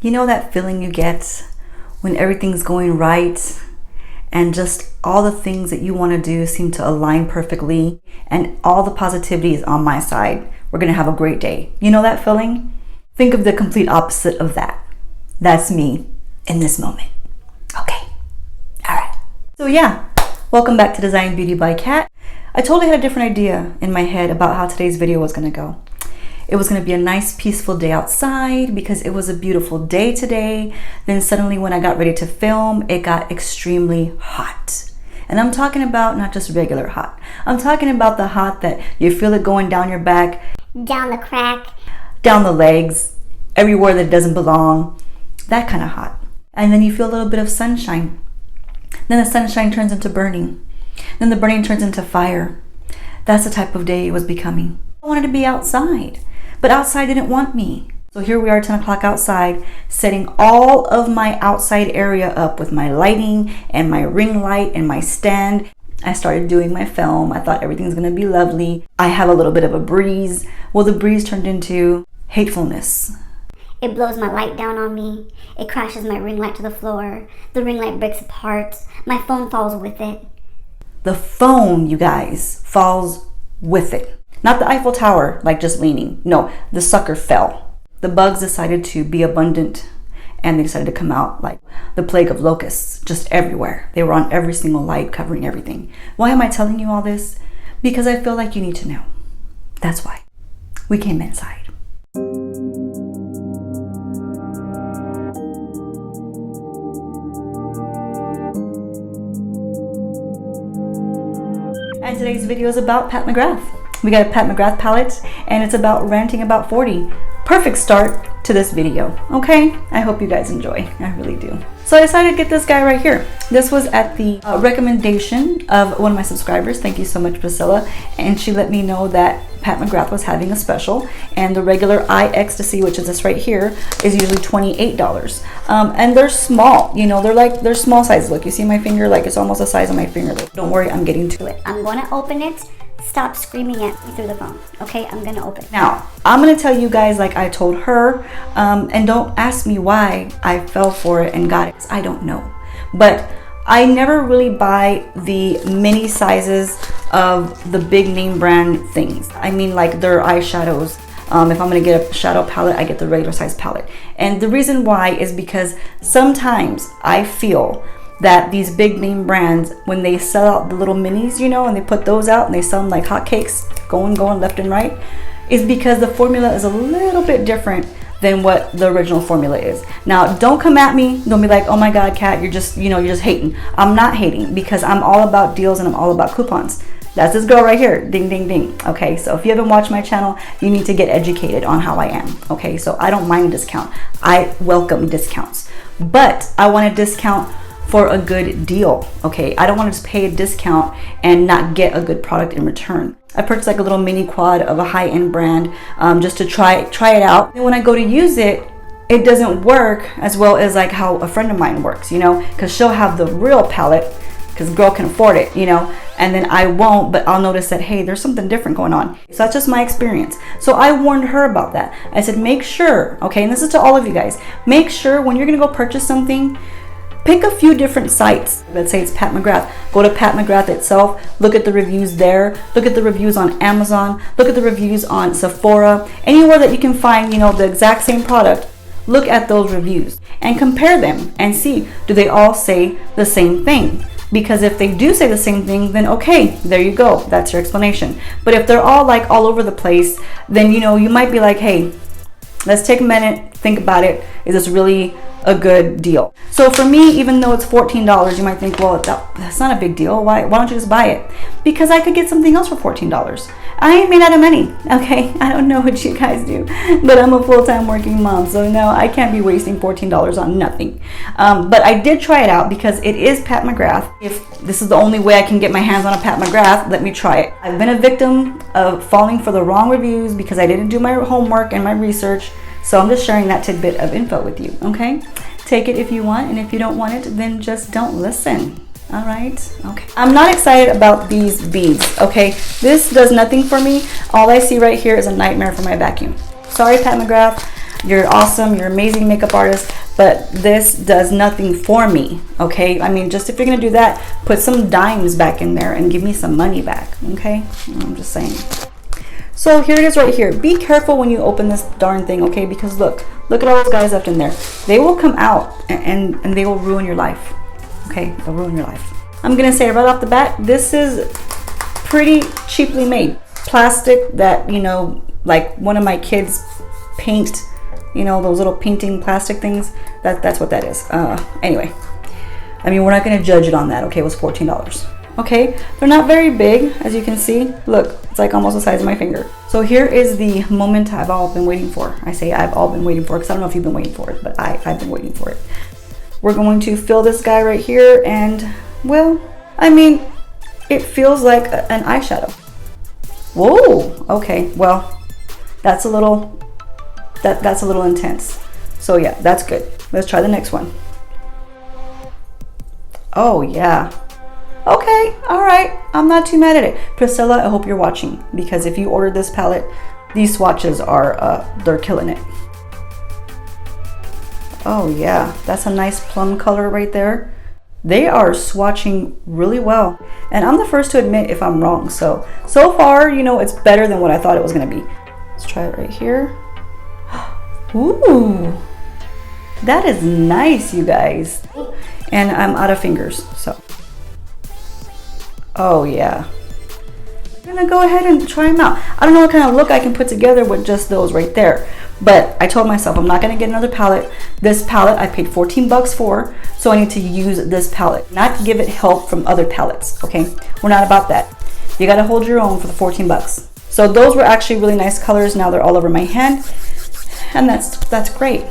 You know that feeling you get when everything's going right and just all the things that you want to do seem to align perfectly and all the positivity is on my side. We're going to have a great day. You know that feeling? Think of the complete opposite of that. That's me in this moment. Okay. All right. So yeah, welcome back to Design Beauty by Kat. I totally had a different idea in my head about how today's video was going to go. It was going to be a nice peaceful day outside because it was a beautiful day today. Then suddenly when I got ready to film, it got extremely hot. And I'm talking about not just regular hot. I'm talking about the hot that you feel it going down your back, down the crack, down the legs, everywhere that doesn't belong. That kind of hot. And then you feel a little bit of sunshine. Then the sunshine turns into burning. Then the burning turns into fire. That's the type of day it was becoming. I wanted to be outside. But outside didn't want me. So here we are, 10 o'clock outside, setting all of my outside area up with my lighting and my ring light and my stand. I started doing my film. I thought everything's gonna be lovely. I have a little bit of a breeze. Well, the breeze turned into hatefulness. It blows my light down on me. It crashes my ring light to the floor. The ring light breaks apart. My phone falls with it. The phone, you guys, falls with it. Not the Eiffel Tower, like just leaning. No, the sucker fell. The bugs decided to be abundant and they decided to come out like the plague of locusts, just everywhere. They were on every single light, covering everything. Why am I telling you all this? Because I feel like you need to know. That's why. We came inside. And today's video is about Pat Mcgrath. We got a Pat Mcgrath palette and it's about ranting about 40. Perfect start to this video, okay? I hope you guys enjoy, I really do. So I decided to get this guy right here. This was at the recommendation of one of my subscribers. Thank you so much, Priscilla. And she let me know that Pat Mcgrath was having a special and the regular Ecstasy, which is this right here, is usually $28. And they're small, you know, they're small size. Look, you see my finger? Like it's almost the size of my finger. Don't worry, I'm getting to it. I'm gonna open it. Stop screaming at me through the phone. Okay, I'm gonna open it. Now, I'm gonna tell you guys like I told her, and don't ask me why I fell for it and got it. I don't know. But I never really buy the mini sizes of the big name brand things. I mean like their eyeshadows. If I'm gonna get a shadow palette, I get the regular size palette. And the reason why is because sometimes I feel that these big name brands, when they sell out the little minis, you know, and they put those out and they sell them like hotcakes, going left and right, is because the formula is a little bit different than what the original formula is. Now, don't come at me. Don't be like, oh my God, Kat, you're just hating. I'm not hating because I'm all about deals and I'm all about coupons. That's this girl right here, ding, ding, ding. Okay, so if you haven't watched my channel, you need to get educated on how I am. Okay, so I don't mind a discount. I welcome discounts, but I want a discount for a good deal. Okay, I don't want to just pay a discount and not get a good product in return. I purchased like a little mini quad of a high-end brand just to try it out. And when I go to use it, it doesn't work as well as like how a friend of mine works, you know, because she'll have the real palette because girl can afford it, you know, and then I won't, but I'll notice that, hey, there's something different going on. So that's just my experience. So I warned her about that. I said, make sure, okay, and this is to all of you guys, make sure when you're gonna go purchase something, pick a few different sites. Let's say it's Pat Mcgrath. Go to Pat Mcgrath itself. Look at the reviews there. Look at the reviews on Amazon. Look at the reviews on Sephora. Anywhere that you can find, you know, the exact same product. Look at those reviews and compare them and see, do they all say the same thing? Because if they do say the same thing, then okay, there you go. That's your explanation. But if they're all like all over the place, then, you know, you might be like, hey, let's take a minute, think about it. Is this really a good deal? So for me, even though it's $14, you might think, well, that's not a big deal. Why don't you just buy it? Because I could get something else for $14. I ain't made out of money, okay? I don't know what you guys do, but I'm a full-time working mom, so no, I can't be wasting $14 on nothing. But I did try it out because it is Pat Mcgrath. If this is the only way I can get my hands on a Pat Mcgrath, let me try it. I've been a victim of falling for the wrong reviews because I didn't do my homework and my research. So I'm just sharing that tidbit of info with you, okay? Take it if you want, and if you don't want it, then just don't listen. All right, okay. I'm not excited about these beads, okay? This does nothing for me. All I see right here is a nightmare for my vacuum. Sorry, Pat Mcgrath. You're awesome, you're amazing makeup artist, but this does nothing for me, okay? I mean, just if you're gonna do that, put some dimes back in there and give me some money back, okay? I'm just saying. So here it is right here. Be careful when you open this darn thing, okay? Because look at all those guys left in there. They will come out and they will ruin your life, okay? They'll ruin your life. I'm gonna say right off the bat, this is pretty cheaply made. Plastic that, you know, like one of my kids paint, you know, those little painting plastic things, that's what that is. Anyway, I mean, we're not going to judge it on that, okay? It was $14. Okay, they're not very big, as you can see. Look, it's like almost the size of my finger. So here is the moment I've all been waiting for. I say I've all been waiting for, because I don't know if you've been waiting for it, but I've been waiting for it. We're going to fill this guy right here, and, well, I mean, it feels like an eyeshadow. Whoa, okay, well, that's a little intense. So yeah, that's good. Let's try the next one. Oh yeah. Okay, all right. I'm not too mad at it. Priscilla, I hope you're watching, because if you ordered this palette, these swatches are, they're killing it. Oh yeah, that's a nice plum color right there. They are swatching really well. And I'm the first to admit if I'm wrong. So far, you know, it's better than what I thought it was gonna be. Let's try it right here. Ooh, that is nice, you guys. And I'm out of fingers, so. Oh yeah. I'm gonna go ahead and try them out. I don't know what kind of look I can put together with just those right there. But I told myself I'm not gonna get another palette. This palette I paid 14 bucks for, so I need to use this palette, not give it help from other palettes, okay? We're not about that. You gotta hold your own for the 14 bucks. So those were actually really nice colors. Now they're all over my hand. And that's great.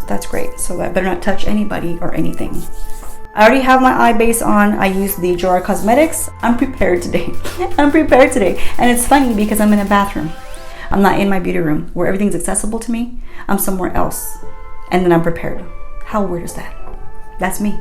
That's great. So I better not touch anybody or anything. I already have my eye base on. I use the Dior Cosmetics. I'm prepared today. I'm prepared today. And it's funny because I'm in a bathroom. I'm not in my beauty room where everything's accessible to me. I'm somewhere else. And then I'm prepared. How weird is that? That's me.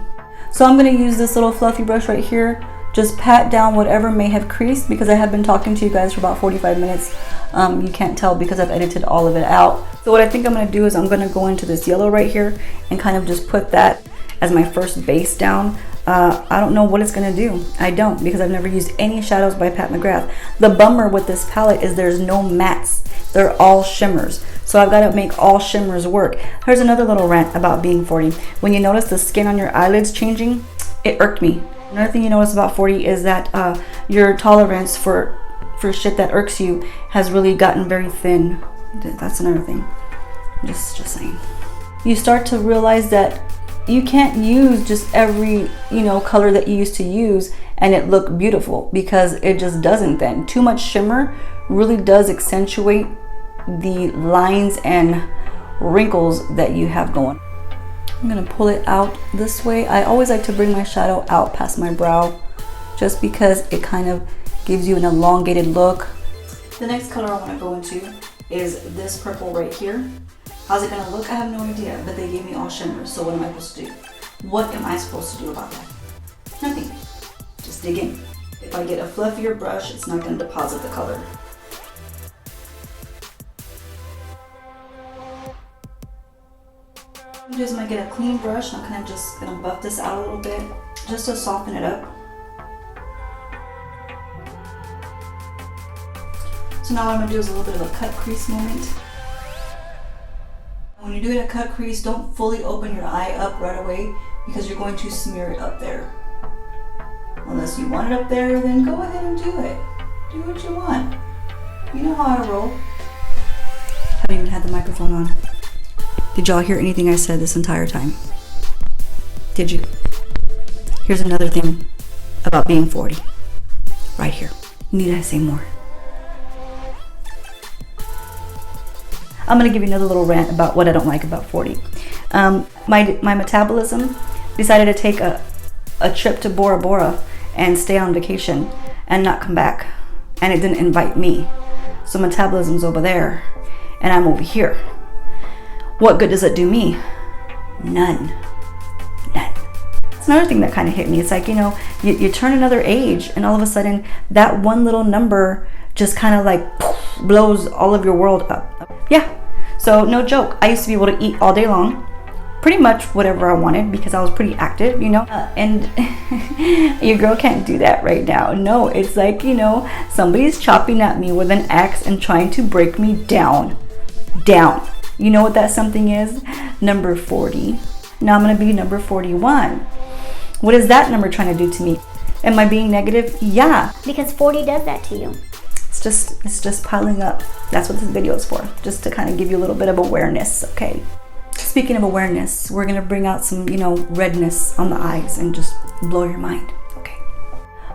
So I'm going to use this little fluffy brush right here. Just pat down whatever may have creased, because I have been talking to you guys for about 45 minutes. You can't tell because I've edited all of it out. So what I think I'm going to do is I'm going to go into this yellow right here and kind of just put that as my first base down. I don't know what it's going to do. I don't, because I've never used any shadows by Pat Mcgrath. The bummer with this palette is there's no mattes. They're all shimmers. So I've got to make all shimmers work. Here's another little rant about being 40. When you notice the skin on your eyelids changing, it irked me. Another thing you notice about 40 is that your tolerance for shit that irks you has really gotten very thin. That's another thing. Just saying. You start to realize that you can't use just every, you know, color that you used to use and it look beautiful, because it just doesn't then. Too much shimmer really does accentuate the lines and wrinkles that you have going. I'm gonna pull it out this way. I always like to bring my shadow out past my brow, just because it kind of gives you an elongated look. The next color I want to go into is this purple right here. How's it gonna look? I have no idea, but they gave me all shimmers, so what am I supposed to do? What am I supposed to do about that? Nothing. Just dig in. If I get a fluffier brush, it's not gonna deposit the color. What I'm gonna do is I'm gonna get a clean brush. I'm kind of just gonna buff this out a little bit, just to soften it up. So now what I'm gonna do is a little bit of a cut crease moment. When you're doing a cut crease, don't fully open your eye up right away, because you're going to smear it up there. Unless you want it up there, then go ahead and do it. Do what you want. You know how I roll. I haven't even had the microphone on. Did y'all hear anything I said this entire time? Did you? Here's another thing about being 40. Right here. Need I say more? I'm gonna give you another little rant about what I don't like about 40. My metabolism decided to take a trip to Bora Bora and stay on vacation and not come back. And it didn't invite me. So metabolism's over there and I'm over here. What good does it do me? None. It's another thing that kind of hit me. It's like, you know, you turn another age and all of a sudden that one little number just kind of like blows all of your world up. Yeah. So no joke, I used to be able to eat all day long, pretty much whatever I wanted because I was pretty active, you know, and your girl can't do that right now. No, it's like, you know, somebody's chopping at me with an axe and trying to break me down. You know what that something is? Number 40. Now I'm gonna be number 41. What is that number trying to do to me? Am I being negative? Yeah. Because 40 does that to you. It's just piling up. That's what this video is for. Just to kind of give you a little bit of awareness, okay? Speaking of awareness, we're gonna bring out some, you know, redness on the eyes and just blow your mind, okay?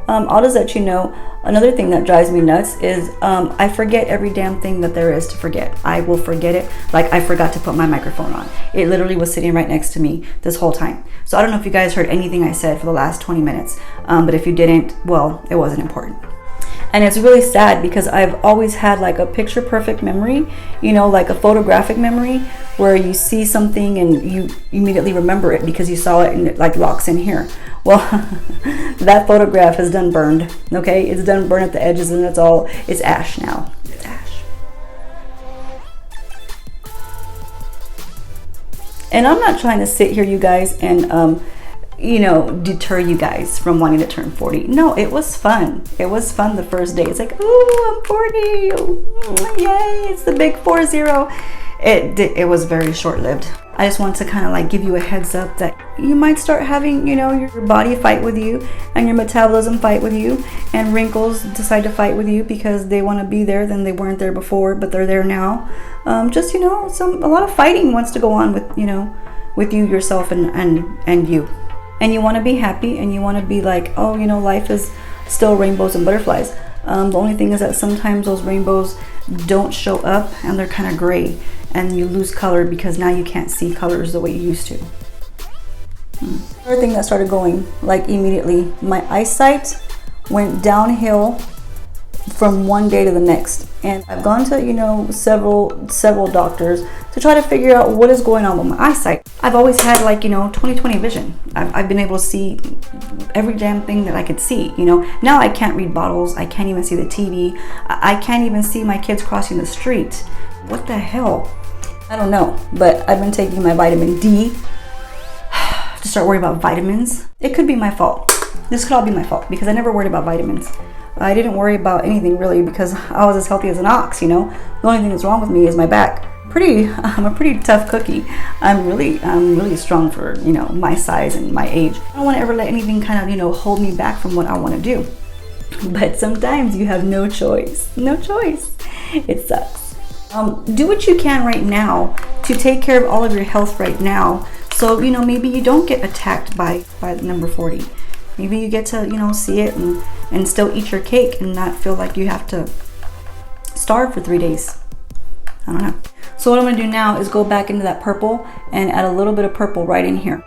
I'll just let you know, another thing that drives me nuts is I forget every damn thing that there is to forget. I will forget it. Like, I forgot to put my microphone on. It literally was sitting right next to me this whole time. So I don't know if you guys heard anything I said for the last 20 minutes, but if you didn't, well, it wasn't important. And it's really sad because I've always had like a picture perfect memory, you know, like a photographic memory where you see something and you immediately remember it because you saw it and it like locks in here. Well, that photograph is done burned, okay? It's done burned at the edges and it's ash now. It's ash. And I'm not trying to sit here, you guys, and you know, deter you guys from wanting to turn 40. No, it was fun. It was fun the first day. It's like, oh, I'm 40. Oh, yay, it's the big 40. It was very short-lived. I just want to kind of like give you a heads up that you might start having, you know, your body fight with you and your metabolism fight with you and wrinkles decide to fight with you because they want to be there, then they weren't there before, but they're there now. Just, you know, a lot of fighting wants to go on with, you know, with you, yourself, and you. And you want to be happy and you want to be like, oh, you know, life is still rainbows and butterflies. The only thing is that sometimes those rainbows don't show up and they're kind of gray and you lose color because now you can't see colors the way you used to. Another thing that started going like immediately, my eyesight went downhill from one day to the next. And I've gone to, you know, several doctors to try to figure out what is going on with my eyesight. I've always had like, you know, 20/20 vision. I've been able to see every damn thing that I could see, you know. Now I can't read bottles. I can't even see the TV. I can't even see my kids crossing the street. What the hell? I don't know, but I've been taking my vitamin D to start worrying about vitamins. It could be my fault. This could all be my fault because I never worried about vitamins. I didn't worry about anything really because I was as healthy as an ox, you know. The only thing that's wrong with me is my back. I'm a pretty tough cookie. I'm really strong for, you know, my size and my age. I don't want to ever let anything kind of, you know, hold me back from what I want to do. But sometimes you have no choice. No choice. It sucks. Do what you can right now to take care of all of your health right now. So, you know, maybe you don't get attacked by the number 40. Maybe you get to, you know, see it and still eat your cake and not feel like you have to starve for 3 days. I don't know. So what I'm gonna do now is go back into that purple and add a little bit of purple right in here.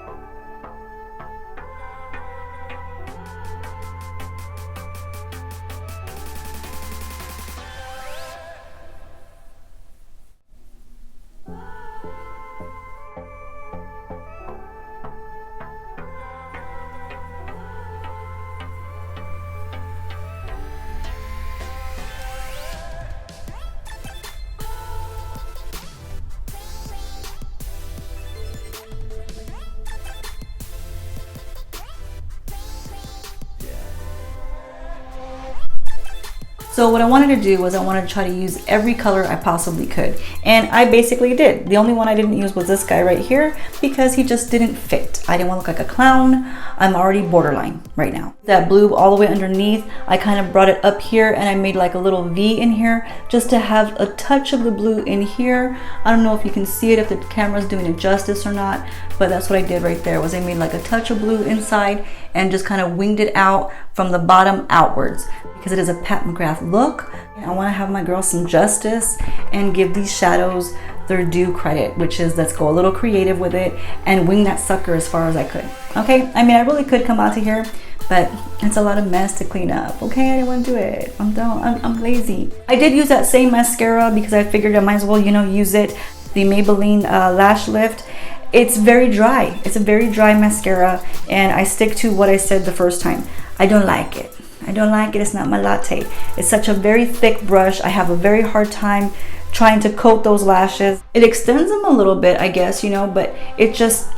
So what I wanted to do was I wanted to try to use every color I possibly could. And I basically did. The only one I didn't use was this guy right here because he just didn't fit. I didn't want to look like a clown. I'm already borderline right now. That blue all the way underneath, I kind of brought it up here and I made like a little V in here just to have a touch of the blue in here. I don't know if you can see it, if the camera's doing it justice or not, but that's what I did right there was I made like a touch of blue inside and just kind of winged it out from the bottom outwards. Because it is a Pat Mcgrath look. I want to have my girl some justice and give these shadows their due credit, which is let's go a little creative with it and wing that sucker as far as I could. Okay, I mean, I really could come out to here, but it's a lot of mess to clean up. Okay, I didn't want to do it. I'm lazy. I did use that same mascara because I figured I might as well, you know, use it. The Maybelline Lash Lift. It's very dry. It's a very dry mascara, and I stick to what I said the first time. I don't like it. I don't like it. It's not my latte. It's such a very thick brush. I have a very hard time trying to coat those lashes. It extends them a little bit, I guess, you know, but it just,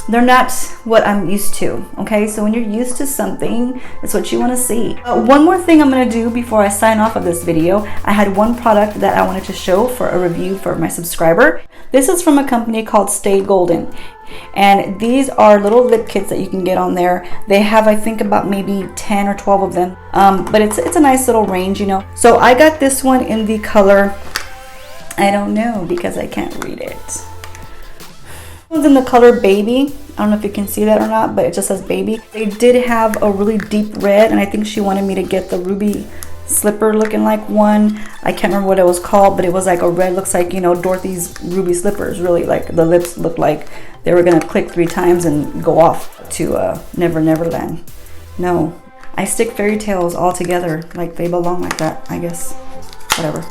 they're not what I'm used to, okay? So when you're used to something, it's what you want to see. One more thing I'm going to do before I sign off of this video. I had one product that I wanted to show for a review for my subscriber. This is from a company called Stay Golden. And these are little lip kits that you can get on there. They have, I think, about maybe 10 or 12 of them. But it's a nice little range, you know. So I got this one in the color, I don't know because I can't read it. One's in the color Baby. I don't know if you can see that or not, but it just says Baby. They did have a really deep red, and I think she wanted me to get the ruby slipper looking like one. I can't remember what it was called, but it was like a red, looks like, you know, Dorothy's ruby slippers. Really, like the lips looked like they were gonna click 3 times and go off to Never Neverland. No, I stick fairy tales all together like they belong like that, I guess. Whatever.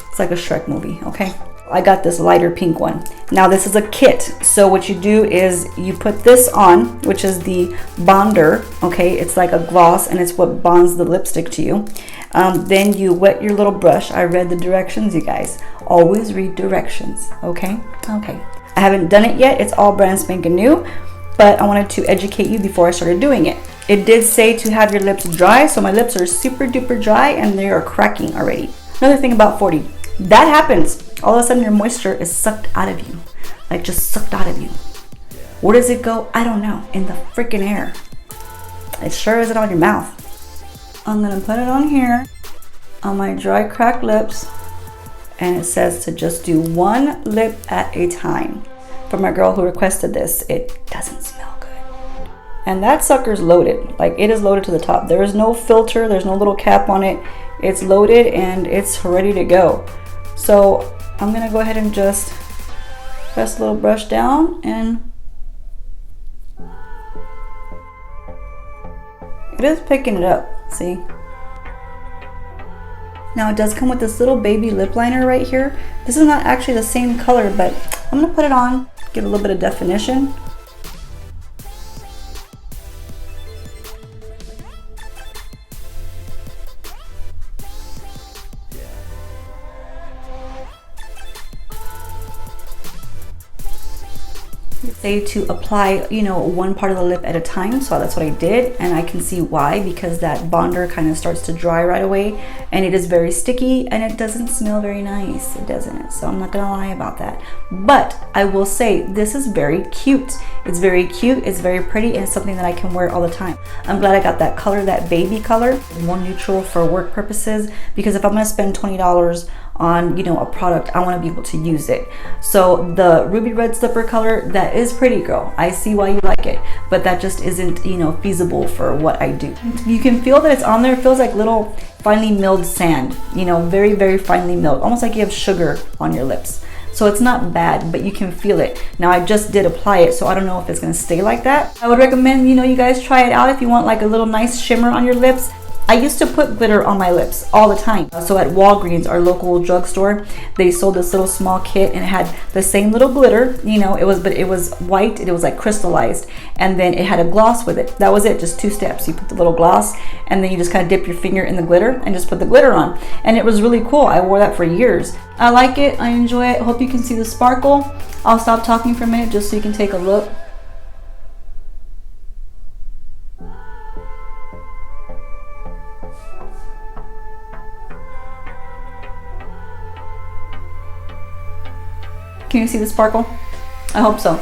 It's like a Shrek movie, okay? I got this lighter pink one. Now this is a kit. So what you do is you put this on, which is the bonder, okay? It's like a gloss and it's what bonds the lipstick to you. Then you wet your little brush. I read the directions, you guys. Always read directions, okay? Okay. I haven't done it yet. It's all brand spanking new, but I wanted to educate you before I started doing it. It did say to have your lips dry, so my lips are super duper dry and they are cracking already. Another thing about 40. That happens. All of a sudden your moisture is sucked out of you. Like just sucked out of you. Where does it go? I don't know. In the freaking air. It sure isn't on your mouth. I'm gonna put it on here on my dry cracked lips, and it says to just do one lip at a time. For my girl who requested this, it doesn't smell good. And that sucker's loaded. Like it is loaded to the top. There is no filter, there's no little cap on it. It's loaded and it's ready to go. So I'm gonna go ahead and just press a little brush down, and it is picking it up, see? Now it does come with this little baby lip liner right here. This is not actually the same color, but I'm gonna put it on, give it a little bit of definition. Say to apply, you know, one part of the lip at a time, so that's what I did, and I can see why, because that bonder kind of starts to dry right away, and it is very sticky and it doesn't smell very nice. It doesn't, so I'm not gonna lie about that. But I will say this is very cute. It's very cute, it's very pretty, and it's something that I can wear all the time. I'm glad I got that color, that baby color, more neutral for work purposes, because if I'm gonna spend $20 on, you know, a product, I want to be able to use it. So the ruby red slipper color, that is pretty, girl. I see why you like it, but that just isn't, you know, feasible for what I do. You can feel that it's on there. It feels like little finely milled sand, you know, very, very finely milled, almost like you have sugar on your lips. So it's not bad, but you can feel it. Now I just did apply it, so I don't know if it's gonna stay like that. I would recommend, you know, you guys try it out if you want like a little nice shimmer on your lips. I used to put glitter on my lips all the time. So at Walgreens, our local drugstore, they sold this little small kit and it had the same little glitter, you know, but it was white, it was like crystallized, and then it had a gloss with it. That was it, just 2 steps. You put the little gloss and then you just kind of dip your finger in the glitter and just put the glitter on. And it was really cool. I wore that for years. I like it, I enjoy it. Hope you can see the sparkle. I'll stop talking for a minute just so you can take a look. Can you see the sparkle? I hope so.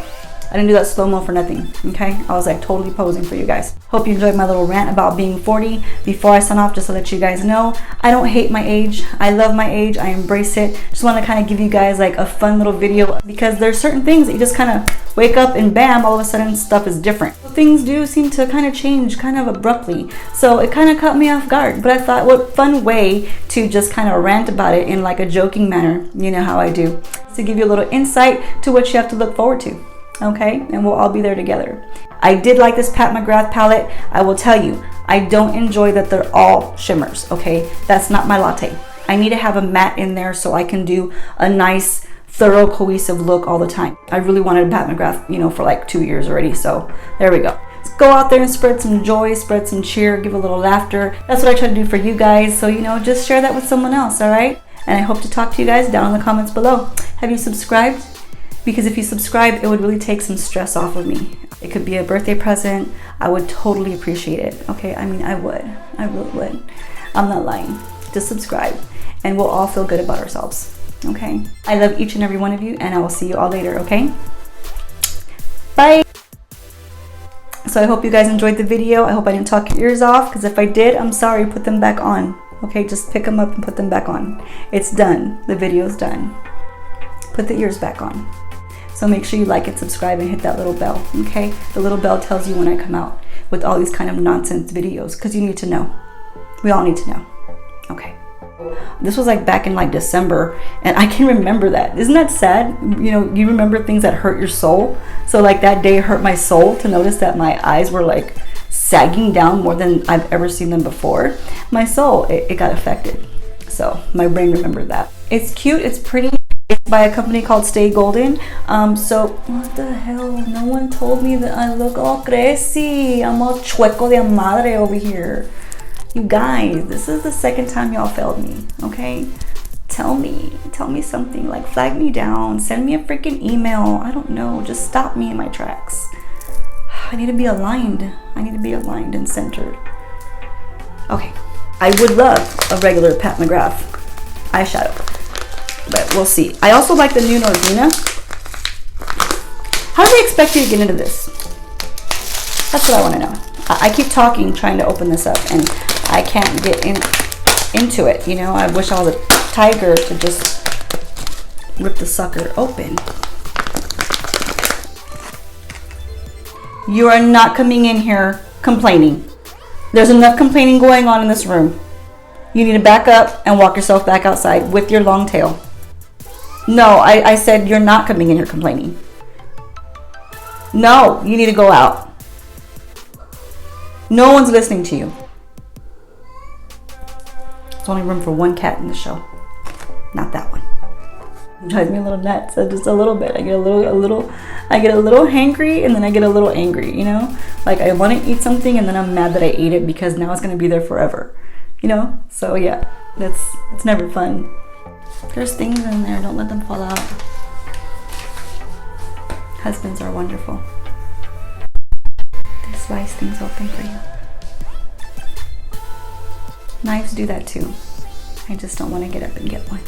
I didn't do that slow-mo for nothing, okay? I was like totally posing for you guys. Hope you enjoyed my little rant about being 40. Before I sign off, just to let you guys know, I don't hate my age. I love my age, I embrace it. Just want to kind of give you guys like a fun little video, because there's certain things that you just kind of wake up and bam, all of a sudden stuff is different. Things do seem to kind of change kind of abruptly. So it kind of caught me off guard, but I thought what fun way to just kind of rant about it in like a joking manner, you know how I do, to give you a little insight to what you have to look forward to. Okay, and we'll all be there together. I did like this Pat Mcgrath palette. I will tell you, I don't enjoy that they're all shimmers, okay? That's not my latte. I need to have a matte in there so I can do a nice, thorough, cohesive look all the time. I really wanted a Pat Mcgrath, you know, for like 2 years already, so there we go. Let's go out there and spread some joy, spread some cheer, give a little laughter. That's what I try to do for you guys, so, you know, just share that with someone else, all right? And I hope to talk to you guys down in the comments below. Have you subscribed? Because if you subscribe, it would really take some stress off of me. It could be a birthday present. I would totally appreciate it. Okay, I mean, I really would. I'm not lying. Just subscribe and we'll all feel good about ourselves. Okay, I love each and every one of you, and I will see you all later. Okay, bye. So I hope you guys enjoyed the video. I hope I didn't talk your ears off, because if I did, I'm sorry. Put them back on. Okay, just pick them up and put them back on. It's done. The video's done. Put the ears back on. So make sure you like and subscribe and hit that little bell. Okay, the little bell tells you when I come out with all these kind of nonsense videos, because you need to know. We all need to know. Okay, this was like back in like December, and I can remember that. Isn't that sad? You know, you remember things that hurt your soul. So like that day hurt my soul to notice that my eyes were like sagging down more than I've ever seen them before. My soul, it got affected. So my brain remembered that. It's cute, it's pretty. It's by a company called Stay Golden. So what the hell? No one told me that I look all crazy. I'm all chueco de madre over here. You guys, this is the second time y'all failed me, okay? Tell me something, like flag me down, send me a freaking email. I don't know, just stop me in my tracks. I need to be aligned. I need to be aligned and centered. Okay, I would love a regular Pat Mcgrath eyeshadow, but we'll see. I also like the new Nordina. How do they expect you to get into this? That's what I want to know. I keep talking, trying to open this up, and I can't get into it. You know, I wish I was a tiger to just rip the sucker open. You are not coming in here complaining. There's enough complaining going on in this room. You need to back up and walk yourself back outside with your long tail. No, I said you're not coming in here complaining. No, you need to go out. No one's listening to you. There's only room for one cat in the show. Not that one. It drives me a little nuts. So just a little bit. I get a little hangry, and then I get a little angry, you know? Like I want to eat something and then I'm mad that I ate it because now it's going to be there forever. You know? So yeah, it's never fun. There's things in there. Don't let them fall out. Husbands are wonderful. They slice things open for you. Knives do that too. I just don't want to get up and get one.